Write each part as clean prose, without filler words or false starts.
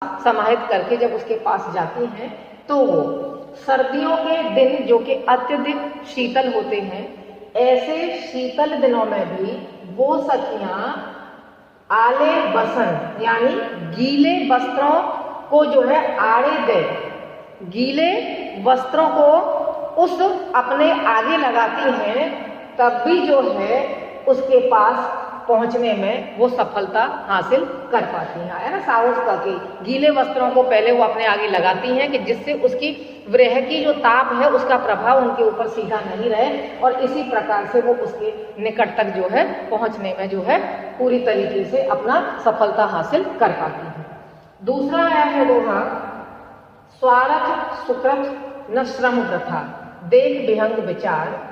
समाहित करके जब उसके पास जाती हैं तो वो सर्दियों के दिन जो कि अत्यधिक शीतल होते हैं, ऐसे शीतल दिनों में भी वो सखियां आले बसन यानी गीले वस्त्रों को जो है आड़े दे, गीले वस्त्रों को उस अपने आगे लगाती हैं, तब भी जो है उसके पास पहुंचने में वो सफलता हासिल कर पाती हैं। है ना, साहस का के गीले वस्त्रों को पहले वो अपने आगे लगाती हैं कि जिससे उसकी विरह की जो ताप है उसका प्रभाव उनके ऊपर सीधा नहीं रहे, और इसी प्रकार से वो उसके निकट तक जो है पहुंचने में जो है पूरी तरीके से अपना सफलता हासिल कर पाती हैं। दूसरा आया है दोहा, स्वार्थ सुकृत न श्रम वृथा, देख विहंग विचार,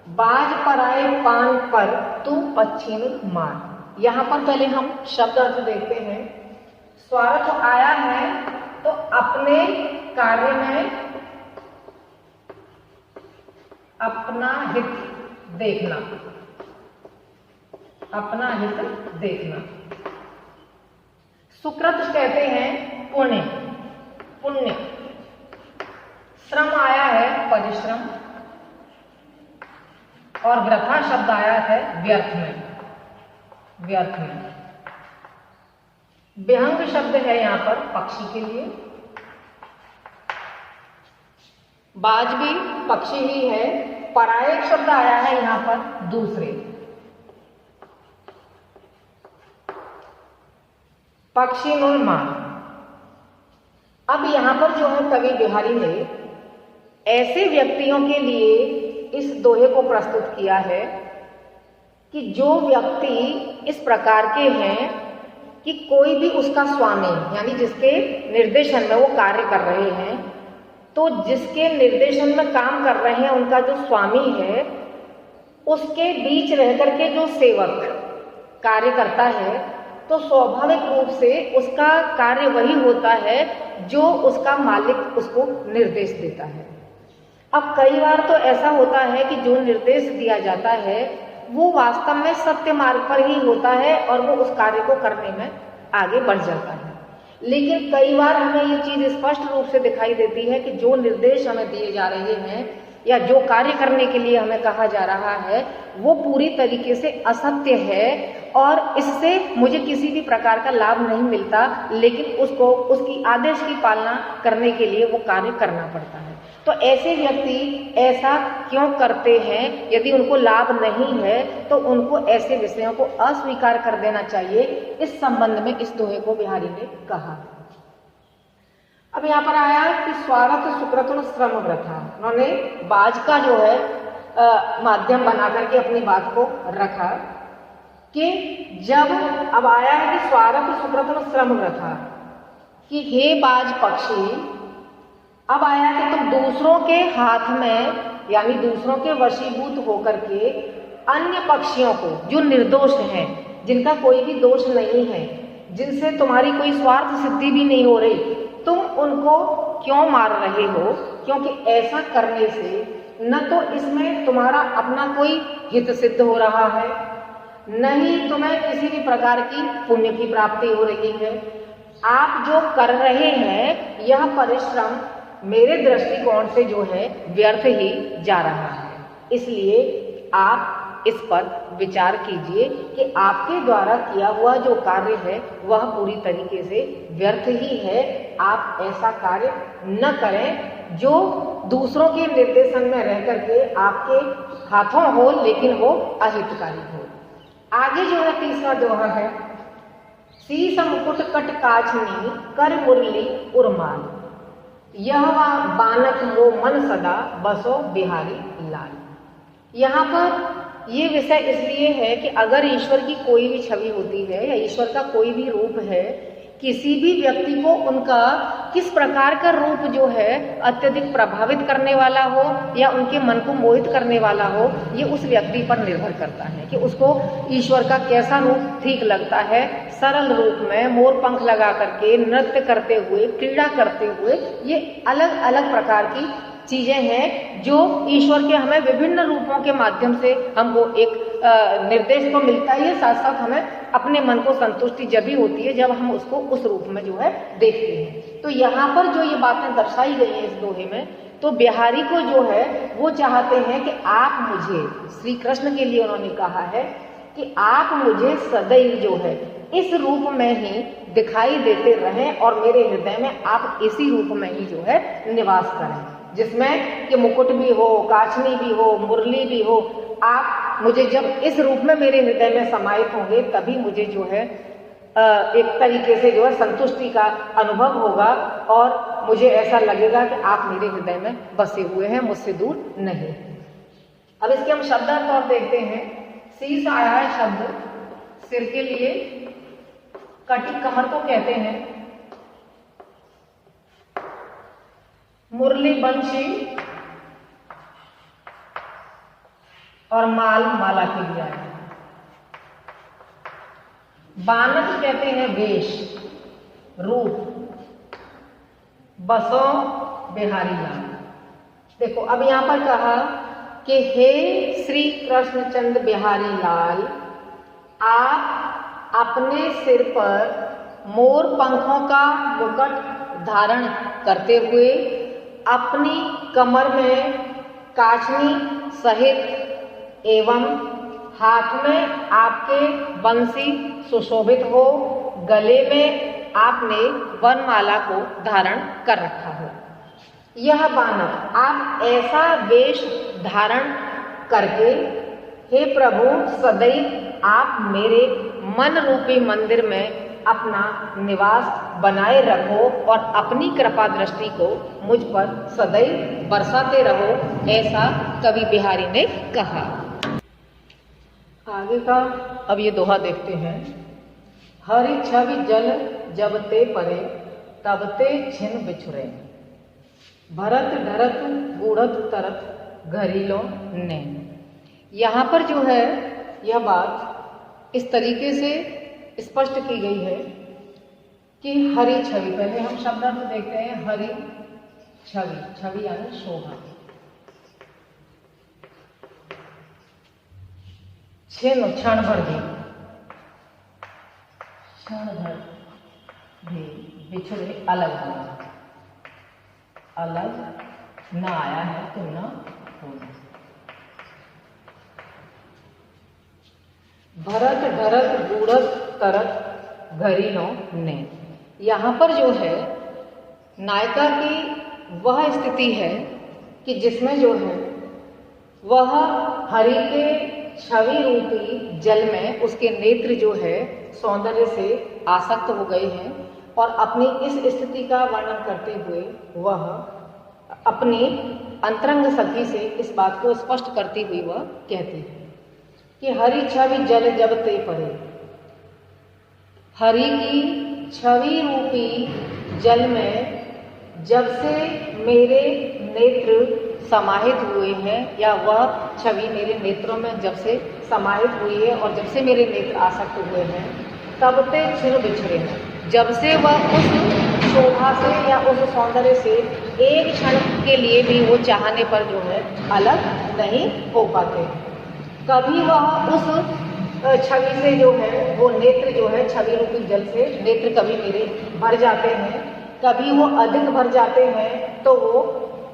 बाज पराए पान पर तू पच्छिन मार। यहाँ पर पहले हम शब्द अर्थ देखते हैं। स्वार्थ आया है तो अपने कार्य में अपना हित देखना, अपना हित देखना। सुकृत कहते हैं पुण्य, पुण्य। श्रम आया है परिश्रम, और वृथा शब्द आया है व्यर्थ में, व्यर्थ में। विहंग शब्द है यहां पर पक्षी के लिए, बाज भी पक्षी ही है। परायक शब्द आया है यहां पर दूसरे, पक्षी मान। अब यहां पर जो है कवि बिहारी ने ऐसे व्यक्तियों के लिए इस दोहे को प्रस्तुत किया है कि जो व्यक्ति इस प्रकार के हैं कि कोई भी उसका स्वामी यानी जिसके निर्देशन में वो कार्य कर रहे हैं, तो जिसके निर्देशन में काम कर रहे हैं उनका जो स्वामी है, उसके बीच रह करके जो सेवक कार्य करता है, तो स्वाभाविक रूप से उसका कार्य वही होता है जो उसका मालिक उसको निर्देश देता है। अब कई बार तो ऐसा होता है कि जो निर्देश दिया जाता है वो वास्तव में सत्य मार्ग पर ही होता है और वो उस कार्य को करने में आगे बढ़ जाता है, लेकिन कई बार हमें ये चीज स्पष्ट रूप से दिखाई देती है कि जो निर्देश हमें दिए जा रहे हैं या जो कार्य करने के लिए हमें कहा जा रहा है वो पूरी तरीके से असत्य है और इससे मुझे किसी भी प्रकार का लाभ नहीं मिलता, लेकिन उसको उसकी आदेश की पालना करने के लिए वो कार्य करना पड़ता है। तो ऐसे व्यक्ति ऐसा क्यों करते हैं? यदि उनको लाभ नहीं है तो उनको ऐसे विषयों को अस्वीकार कर देना चाहिए। इस संबंध में इस दोहे को बिहारी ने कहा। अब यहाँ पर आया कि स्वार्थ सुकृत श्रम वृथा। उन्होंने बाज का जो है माध्यम बना करके अपनी बात को रखा कि जब अब आया है कि स्वार्थ सुकृत श्रम वृथा, कि हे बाज पक्षी, अब आया कि तुम दूसरों के हाथ में यानी दूसरों के वशीभूत होकर के अन्य पक्षियों को जो निर्दोष हैं, जिनका कोई भी दोष नहीं है, जिनसे तुम्हारी कोई स्वार्थ सिद्धि भी नहीं हो रही, तुम उनको क्यों मार रहे हो? क्योंकि ऐसा करने से न तो इसमें तुम्हारा अपना कोई हित सिद्ध हो रहा है, न ही तुम्हें किसी भी प्रकार की पुण्य की प्राप्ति हो रही है। आप जो कर रहे हैं यह परिश्रम मेरे दृष्टिकोण से जो है व्यर्थ ही जा रहा है। इसलिए आप इस पर विचार कीजिए कि आपके द्वारा किया हुआ जो कार्य है वह पूरी तरीके से व्यर्थ ही है। आप ऐसा कार्य न करें जो दूसरों के निर्देशन में रह करके आपके हाथों हो लेकिन वो अहितकारी हो। आगे जो है तीसरा दोहा है, शीश मुकुट कट काछनी कर मुरली उर्माल, यह बानक मो मन सदा बसो बिहारी लाल। यहाँ पर ये विषय इसलिए है कि अगर ईश्वर की कोई भी छवि होती है या ईश्वर का कोई भी रूप है, किसी भी व्यक्ति को उनका किस प्रकार का रूप जो है अत्यधिक प्रभावित करने वाला हो या उनके मन को मोहित करने वाला हो, ये उस व्यक्ति पर निर्भर करता है कि उसको ईश्वर का कैसा रूप ठीक लगता है। सरल रूप में मोर पंख लगा करके नृत्य करते हुए, क्रीड़ा करते हुए, ये अलग अलग प्रकार की चीजें हैं जो ईश्वर के हमें विभिन्न रूपों के माध्यम से हमको एक निर्देश तो मिलता ही है, साथ साथ हमें अपने मन को संतुष्टि जब भी होती है जब हम उसको उस रूप में जो है देखते हैं। तो यहाँ पर जो ये बातें दर्शाई गई हैं इस दोहे में, तो बिहारी को जो है वो चाहते हैं कि आप मुझे, श्री कृष्ण के लिए उन्होंने कहा है कि आप मुझे सदैव जो है इस रूप में ही दिखाई देते रहें और मेरे हृदय में आप इसी रूप में ही जो है निवास करें, जिसमें कि मुकुट भी हो, काचनी भी हो, मुरली भी हो। आप मुझे जब इस रूप में मेरे हृदय में समाहित होंगे तभी मुझे जो है एक तरीके से जो है संतुष्टि का अनुभव होगा और मुझे ऐसा लगेगा कि आप मेरे हृदय में बसे हुए हैं, मुझसे दूर नहीं। अब इसके हम शब्दार्थ और देखते हैं। शीर्ष आया है शब्द सिर के लिए, कटी कमर को कहते हैं, मुरली बंशी और माल माला के लिए आया है। बानक कहते हैं वेश, रूप, बसो बिहारी लाल। देखो अब यहां पर कहा कि हे श्री कृष्णचंद्र बिहारी लाल, आप अपने सिर पर मोर पंखों का मुकुट धारण करते हुए अपनी कमर में काचनी सहित एवं हाथ में आपके बंसी सुशोभित हो, गले में आपने वनमाला को धारण कर रखा हो। यह बानक आप ऐसा वेश धारण करके हे प्रभु सदैव आप मेरे मन रूपी मंदिर में अपना निवास बनाए रखो और अपनी कृपा दृष्टि को मुझ पर सदैव बरसाते रहो, ऐसा कवि बिहारी ने कहा। आगे का अब ये दोहा देखते हैं। हरि छवि जल जब ते परे, तब ते छिन बिछुरे, भरत ढरत बूढ़त तरत घरीलो ने। यहाँ पर जो है यह बात इस तरीके से स्पष्ट की गई है कि हरि छवि, पहले हम शब्दार्थ देखते हैं। हरि छवि, छवि यानी शोभा। छिन क्षण भर भी, क्षण भर भी बिछड़े, अलग होना, अलग न आया है तो न होना। भरत ढरत बूढ़त तरत घरीलों ने। यहाँ पर जो है नायिका की वह स्थिति है कि जिसमें जो है वह हरि के छवि रूपी जल में उसके नेत्र जो है सौंदर्य से आसक्त हो गए हैं और अपनी इस स्थिति का वर्णन करते हुए वह अपनी अंतरंग सखी से इस बात को स्पष्ट करती हुई वह कहती है कि हरि छवि जल जब ते परे। हरि की छवि रूपी जल में जब से मेरे नेत्र समाहित हुए हैं, या वह छवि मेरे नेत्रों में जब से समाहित हुई है और जब से मेरे नेत्र आसक्त हुए हैं, तब ते छिन बिछड़े हैं। जब से वह उस शोभा से या उस सौंदर्य से एक क्षण के लिए भी वो चाहने पर जो है अलग नहीं हो पाते। कभी वह उस छवि से जो है वो नेत्र जो है छवि रूपी जल से नेत्र कभी मेरे भर जाते हैं, कभी वो अधिक भर जाते हैं तो वो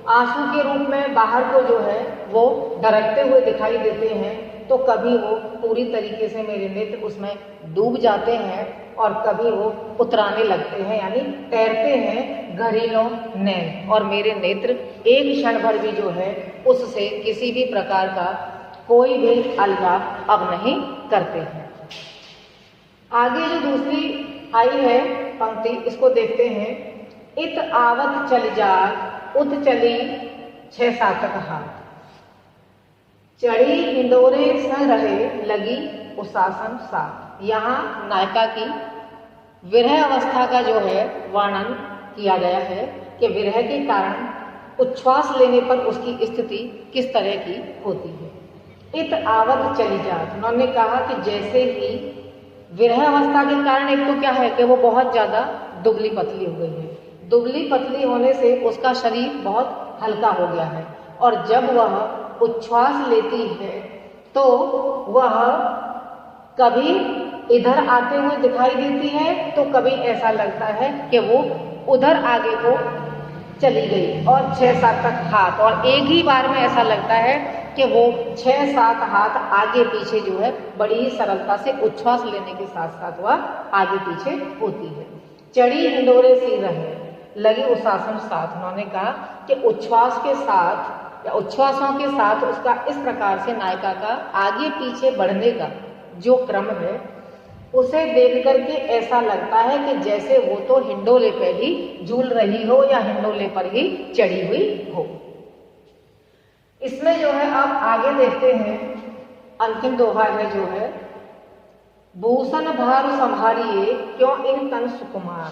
आंसू के रूप में बाहर को जो है वो ढरकते हुए दिखाई देते हैं, तो कभी वो पूरी तरीके से मेरे नेत्र उसमें डूब जाते हैं और कभी वो उतराने लगते हैं यानी तैरते हैं घरीलों नैन, और मेरे नेत्र एक क्षण भर भी जो है उससे किसी भी प्रकार का कोई भी अलगाव अब नहीं करते हैं। आगे जो दूसरी आई है पंक्ति, इसको देखते हैं। इत आवत चल जाग उत चली 6-7 हाथ, चढ़ी हिंदोरे स रहे लगी उसासन सा। यहाँ नायिका की विरह अवस्था का जो है वर्णन किया गया है कि विरह के कारण उच्छ्वास लेने पर उसकी स्थिति किस तरह की होती है। इत आवत चली जात, उन्होंने कहा कि जैसे ही विरह अवस्था के कारण एक तो क्या है कि वो बहुत ज़्यादा दुबली पतली हो गई है, दुबली पतली होने से उसका शरीर बहुत हल्का हो गया है, और जब वह उच्छ्वास लेती है तो वह कभी इधर आते हुए दिखाई देती है तो कभी ऐसा लगता है कि वो उधर आगे को चली गई, और 6-7 हाथ, और एक ही बार में ऐसा लगता है कि वो 6-7 हाथ आगे पीछे जो है बड़ी ही सरलता से उच्छ्वास लेने के साथ साथ वह आगे पीछे होती है। चढ़ी हिंडोरे सी रहे, लगी उशासन साथ। उन्होंने कहा कि उच्छ्वास के साथ या उच्छ्वासों के साथ उसका इस प्रकार से नायिका का आगे पीछे बढ़ने का जो क्रम है, उसे देख करके ऐसा लगता है कि जैसे वो तो हिंडोले पे ही झूल रही हो या हिंडोले पर ही चढ़ी हुई हो। इसमें जो है आप आगे देखते हैं, अंतिम दोहा है जो है, भूषण भार संभारिए क्यों इन तन सुकुमार,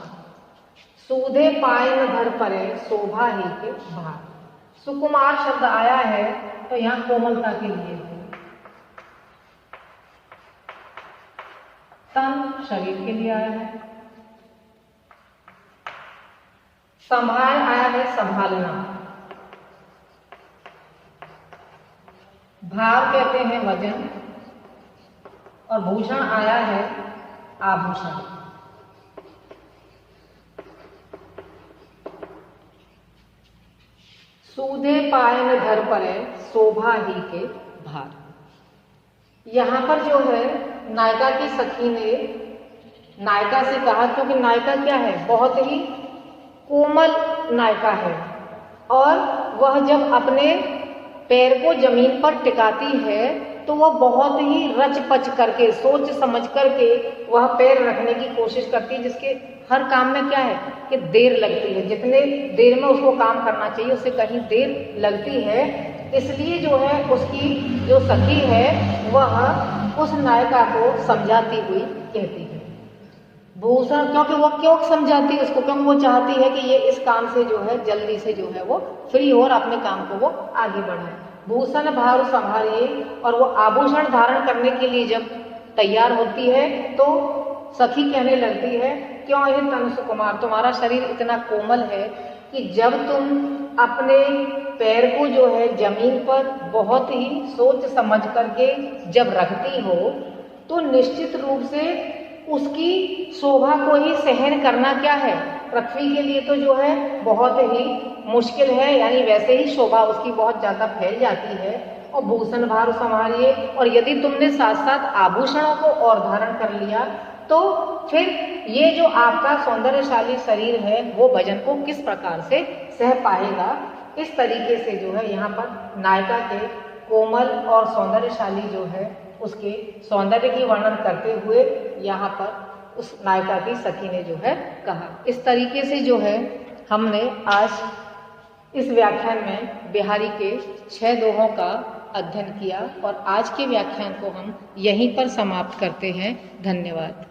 सूधे पायन धर परे शोभा ही के भार। सुकुमार शब्द आया है तो यहाँ कोमलता के लिए है, तन शरीर के लिए आया है, संभाल आया है संभालना, भार कहते हैं वजन, और भूषण आया है आभूषण। सूधे पायन धर परे शोभा ही के भार। यहाँ पर जो है नायिका की सखी ने नायिका से कहा, क्योंकि नायिका क्या है, बहुत ही कोमल नायिका है, और वह जब अपने पैर को जमीन पर टिकाती है तो वह बहुत ही रच पच करके सोच समझ करके वह पैर रखने की कोशिश करती है, जिसके हर काम में क्या है कि देर लगती है, जितने देर में उसको काम करना चाहिए उससे कहीं देर लगती है। इसलिए जो है उसकी जो सखी है वह उस नायिका को समझाती हुई कहती है भूषण, क्योंकि वो क्यों समझाती है उसको, क्योंकि वो चाहती है कि ये इस काम से जो है जल्दी से जो है वो फ्री हो और अपने काम को वो आगे बढ़ाए। भूषण भार संभालिए, और वो आभूषण धारण करने के लिए जब तैयार होती है तो सखी कहने लगती है, क्यों ये तन सुकुमार, तुम्हारा शरीर इतना कोमल है कि जब तुम अपने पैर को जो है जमीन पर बहुत ही सोच समझ करके जब रखती हो तो निश्चित रूप से उसकी शोभा को ही सहन करना क्या है, पृथ्वी के लिए तो जो है बहुत ही मुश्किल है, यानी वैसे ही शोभा उसकी बहुत ज़्यादा फैल जाती है। और भूषण भार संभालिए, और यदि तुमने साथ साथ आभूषणों को और धारण कर लिया तो फिर ये जो आपका सौंदर्यशाली शरीर है वो वजन को किस प्रकार से सह पाएगा। इस तरीके से जो है यहाँ पर नायिका के कोमल और सौंदर्यशाली जो है उसके सौंदर्य की वर्णन करते हुए यहाँ पर उस नायिका की सखी ने जो है कहा। इस तरीके से जो है हमने आज इस व्याख्यान में बिहारी के 6 दोहों का अध्ययन किया, और आज के व्याख्यान को हम यहीं पर समाप्त करते हैं। धन्यवाद।